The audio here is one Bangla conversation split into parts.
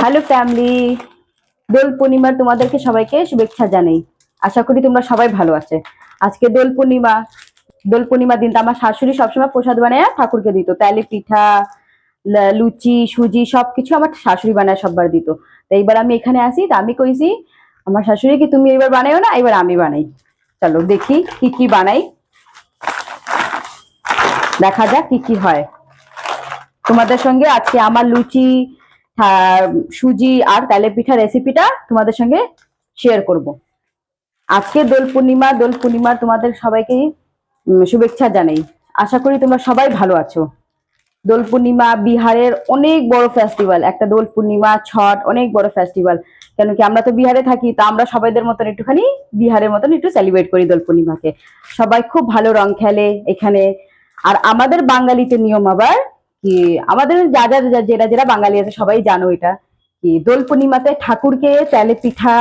হ্যালো ফ্যামিলি, দোল পূর্ণিমার তোমাদেরকে সবাইকে শুভেচ্ছা জানাই। আশা করি তোমরা সবাই ভালো আছে। আজকে দোল পূর্ণিমা দিন তো আমার শাশুড়ি সবসময় প্রসাদ বানায় ঠাকুরকে দিত। তাইলে পিঠা, লুচি, সুজি সবকিছু আমার শাশুড়ি বানায় সববার দিত। তো এইবার আমি এখানে আসি, তো আমি কইছি আমার শাশুড়ি কি তুমি এবার বানাইও না, এবার আমি বানাই। চলো দেখি কি কি বানাই, দেখা যাক কি কি হয়। তোমাদের সঙ্গে আজকে আমার লুচি, আহ, সুজি আর তালে পিঠা রেসিপিটা তোমাদের সঙ্গে শেয়ার করব। আজকে দোল পূর্ণিমার তোমাদের সবাইকে শুভেচ্ছা জানাই। আশা করি তোমরা সবাই ভালো আছো। দোল পূর্ণিমা বিহারের অনেক বড় ফেস্টিভ্যাল, একটা দোল পূর্ণিমা ছট অনেক বড় ফেস্টিভ্যাল। কেন কি আমরা তো বিহারে থাকি, তা আমরা সবাইদের মতন একটুখানি বিহারের মতন একটু সেলিব্রেট করি দোল পূর্ণিমাকে। সবাই খুব ভালো রং খেলে এখানে। আর আমাদের বাঙালিতে নিয়ম আবার কি, আমাদের যেটা যেটা বাঙালি আছে সবাই জানো এটা, কি দোল পূর্ণিমাতে ঠাকুরকে তেলে পিঠা,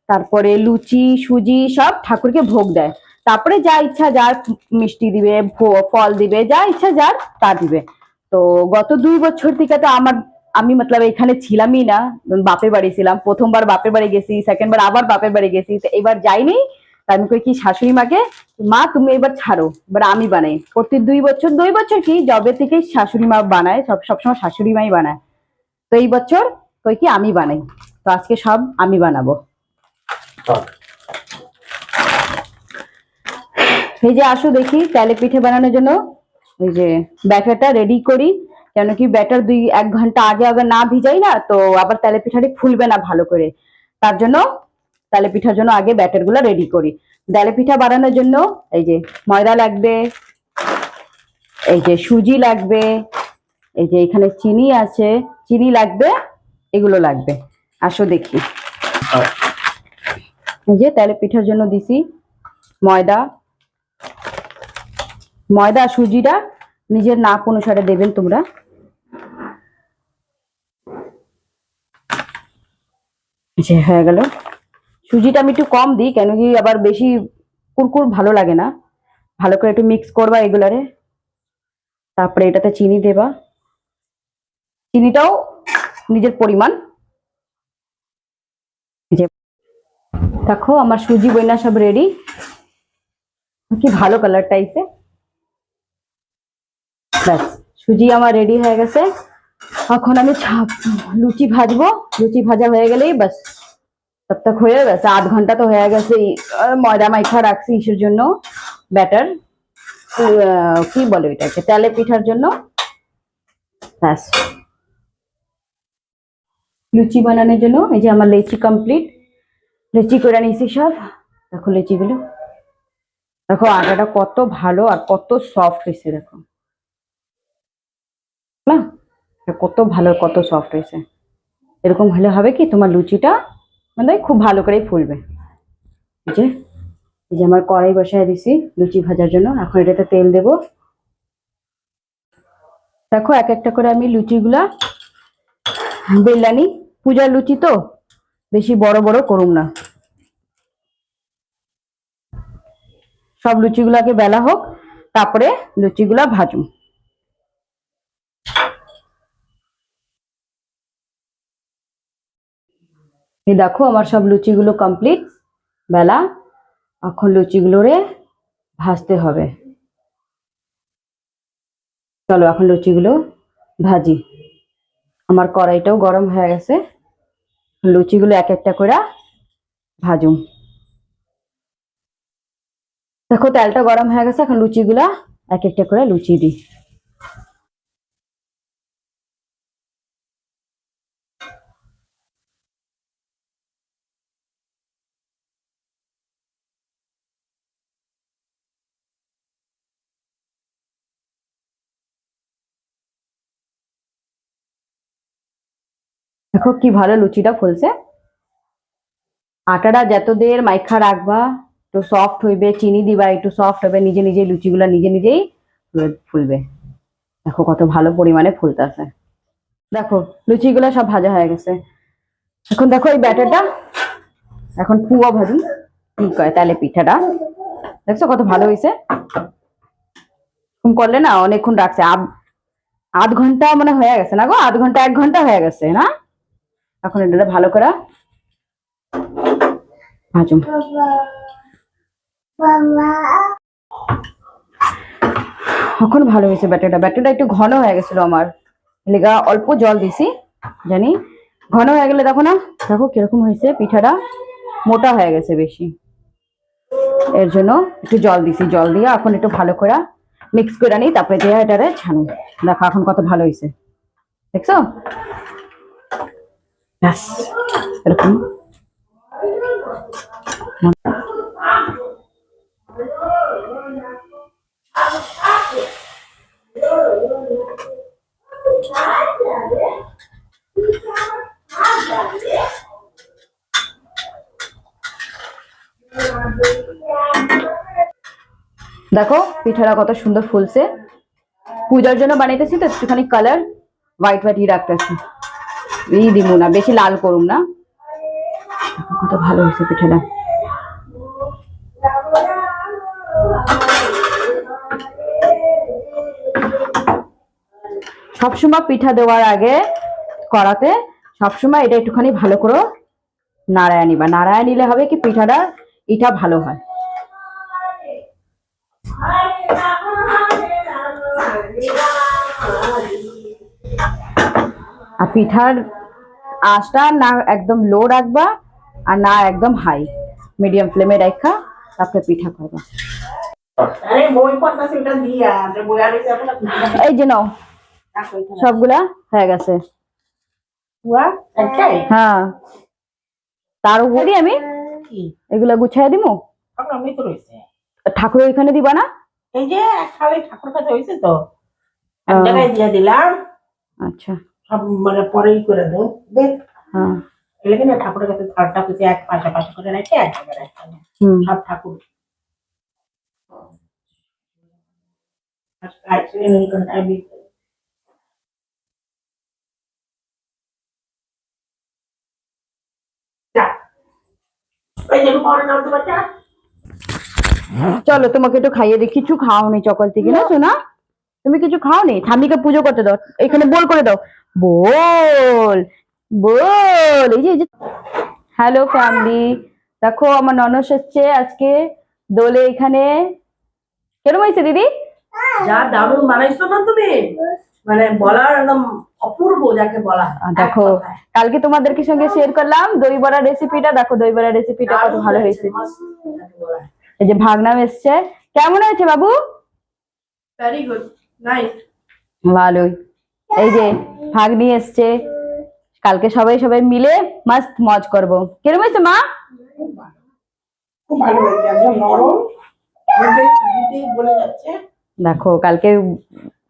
তারপরে লুচি সুজি সব ঠাকুরকে ভোগ দেয়। তারপরে যা ইচ্ছা যার মিষ্টি দিবে, ফল দিবে, যা ইচ্ছা যার তা দিবে। তো গত 2 বছর থেকে তো আমি মতলব এখানে ছিলামই না। বাপের বাড়ি ছিলাম, প্রথমবার বাপের বাড়ি গেছি, সেকেন্ড বার আবার বাপের বাড়ি গেছি, তো এবার যাইনি। তা আমি কই কি শাশুড়ি মাকে, মা তুমি এবার ছাড়ো, এবার আমি বানাই। প্রতি 2 বছর কি জবে থেকে শাশুড়ি মা বানায়, সবসময় শাশুড়ি মাই বানায়। তো এই বছর কই কি আমি বানাই। তো আজকে সব আমি বানাবো। এই যে আসো দেখি তেলে পিঠে বানানোর জন্য এই যে ব্যাটারটা রেডি করি। কেন কি ব্যাটার 1 ঘন্টা আগে আগে না ভিজাই না, তো আবার তেলে পিঠাটি ফুলবে না ভালো করে। তার জন্য তেলে পিঠার জন্য আগে ব্যাটার গুলা রেডি করি। তেলে পিঠা বানানোর জন্য এই যে ময়দা লাগবে, এই যে সুজি লাগবে, এই যে এখানে চিনি আছে, চিনি লাগবে, এগুলো লাগবে। আসো দেখি। এই যে তেলে পিঠার জন্য দিছি ময়দা। ময়দা সুজিটা নিজের নাপ অনুসারে দেবেন তোমরা। যে হয়ে গেল। সুজিটা আমি একটু কম দিই, কেন কি আবার বেশি কুরকুর ভালো লাগে না। ভালো করে একটু মিক্স করবা এগুলারে। তারপরে এটাতে চিনি দেবা, চিনিটাও নিজের পরিমাণ। যে দেখো আমার সুজি বইনা সব রেডি, কি ভালো কালারটা আইছে। ব্যাস সুজি আমার রেডি হয়ে গেছে। এখন আমি লুচি ভাজবো। লুচি ভাজা হয়ে গেলেই ব্যাস তব তক হয়ে গেছে। 8 ঘন্টা তো হয়ে গেছে ময়দা মাইখা রাখছি ইসের জন্য, ব্যাটার কি বলে এটাকে, তেলে পিঠার জন্য। ব্যাস লুচি বানানোর জন্য এই যে আমার লেচি কমপ্লিট। লেচি করে নিয়েছি সব। দেখো লেচিগুলো, দেখো আটাটা কত ভালো আর কত সফট হয়েছে, দেখো না, কত ভালো কত সফট হয়েছে। এরকম হলে হবে কি তোমার লুচিটা মানে খুব ভালো করে ফুলবে। এই যে আমার কড়াই বসায় দিছি লুচি ভাজার জন্য। এখন এটাতে তেল দেব। দেখো এক একটা করে আমি লুচিগুলা বেললানি, পূজার লুচি তো বেশি বড় বড় করুম না। সব লুচিগুলাকে বেলা হোক, তারপরে লুচিগুলা ভাজুম। এই দেখো আমার সব লুচিগুলো কমপ্লিট বেলা। এখন লুচিগুলোরে ভাজতে হবে। চলো এখন লুচিগুলো ভাজি। আমার কড়াইটাও গরম হয়ে গেছে, লুচিগুলো এক একটা করে ভাজুম। দেখো তেলটা গরম হয়ে গেছে, এখন লুচিগুলা এক একটা করে লুচি দিই। দেখো কি ভালো লুচিটা ফুলছে। আটাটা যত দের মাইখা রাখবা একটু সফট হইবে, চিনি দিবা একটু সফট হবে, নিজে নিজে লুচিগুলা নিজে নিজেই ফুলবে। দেখো কত ভালো পরিমাণে ফুলতেছে। দেখো লুচিগুলা সব ভাজা হয়ে গেছে। এখন দেখো এই ব্যাটারটা এখন পুয়া ভাজি, কি কয় তাহলে পিঠাটা দেখছো কত ভালো হয়েছে। করলে না অনেকক্ষণ রাখছে, 8 ঘন্টা মানে হয়ে গেছে না গো, 8 ঘন্টা 1 ঘন্টা হয়ে গেছে না। এখন এটা ভালো করে ভাজুম। এখন ভালো হয়েছে ব্যাটারটা একটু ঘন হয়ে গেছিল আমার, লেগা অল্প জল দিছি জানি। ঘন হয়ে গেলে দেখো না, দেখো কিরকম হয়েছে, পিঠাটা মোটা হয়ে গেছে বেশি, এর জন্য একটু জল দিছি। জল দিয়ে এখন একটু ভালো করে মিক্স করে নিই, তারপরে দিয়ে এটারে ছানু। দেখো এখন কত ভালো হয়েছে, দেখছো? ব্যাস এরকম। দেখো পিঠাটা কত সুন্দর ফুলছে। পূজার জন্য বানাইতেছি তো একটুখানি কালার হোয়াইট হোয়াইট রাখতেছি, এই দিব না, বেশি লাল করুম না। কত ভালো হয়েছে পিঠাটা। সবসময় পিঠা দেওয়ার আগে কড়াতে সবসময় এটা একটুখানি ভালো করে নাড়ায় নিবা। নাড়ায় নিলে হবে কি পিঠাটা এটা ভালো হয়। আর পিঠার আঁচটা না একদম লো রাখবা আর না একদম হাই, মিডিয়াম ফ্লেমে রাখা তারপরে পিঠা করবা। এই যে নাও, সবগুলা হয়ে গেছে। হ্যাঁ, তার উপরে আমি এগুলা গুছাই দিব। ঠাকুর ওইখানে দিবা না? এই যে খালি ঠাকুর কাছে হয়েছে তো, এক জায়গায় দিয়ে দিলাম। আচ্ছা, সব মানে পরেই করে দেবো। দেখ, হ্যাঁ, এলাকা না ঠাকুরের কাছে থালটা কুচি এক পাশাপাশি করে রেখে এক জায়গায় রাখতে হবে। সব ঠাকুর চলো তোমাকে একটু খাইয়ে দিই। কিছু খাওনি সকাল থেকে না সোনা? তুমি কিছু খাওনি? ঠাম্মিকে পুজো করতে দাও, এখানে বোল করে দাও। বোল বোল, এই যে হ্যালো ফ্যামিলি, দেখো আমার ননস এসছে আজকে দোলে। এখানে কেরম হয়েছে দিদি? যা দারুণ বানাইছো না তুমি, মানে বলার একদম অপূর্ব যাকে বলা। দেখো কালকে তোমাদেরকে সঙ্গে শেয়ার করলাম দই বড়া রেসিপিটা, দেখো দই বড়া রেসিপিটা কত ভালো হয়েছে। এই যে ভাগনাম এসছে, কেমন হয়েছে বাবু? ভেরি গুড, নাইস, ভালোই। এই যে ভাগ্নি এসছে, কালকে সবাই সবাই মিলে মস্ত মজ করবো। কেরম হয়েছে মা? খুব ভালো হয়েছে, একদম নরম, বলে যাচ্ছে। দেখো কালকে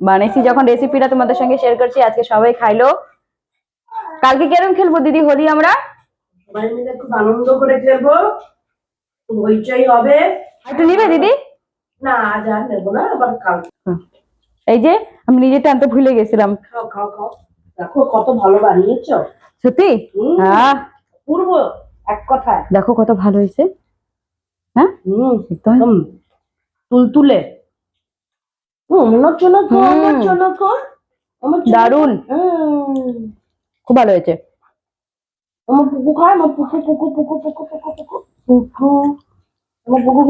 বানাইছি যখন রেসিপিটা তোমাদের সঙ্গে শেয়ার করছি, আজকে সবাই খাইলো। কালকে কেরম খেলবো দিদি হোলি? আমরা সবাই মিলে খুব আনন্দ করে খেলবো, হইচই হবে। একটু নিবে দিদি? না আজ আর নেবো না, আবার কাল। এই যে আমি নিজে টানতে ভুলে গেছিলাম। খাও খাও খাও, দেখো কত ভালো বানিয়েছো সত্যি? হ্যাঁ, পূর্ব এক কথায়। দেখো কত ভালো হয়েছে। হ্যাঁ, একদম তুলতুলে। দারুন, খুব ভালো হয়েছে। আমার পুকু খায়, আমার পুকু পুকু পুকু পুকু পুকু পুকু পুকু, আমার পুকু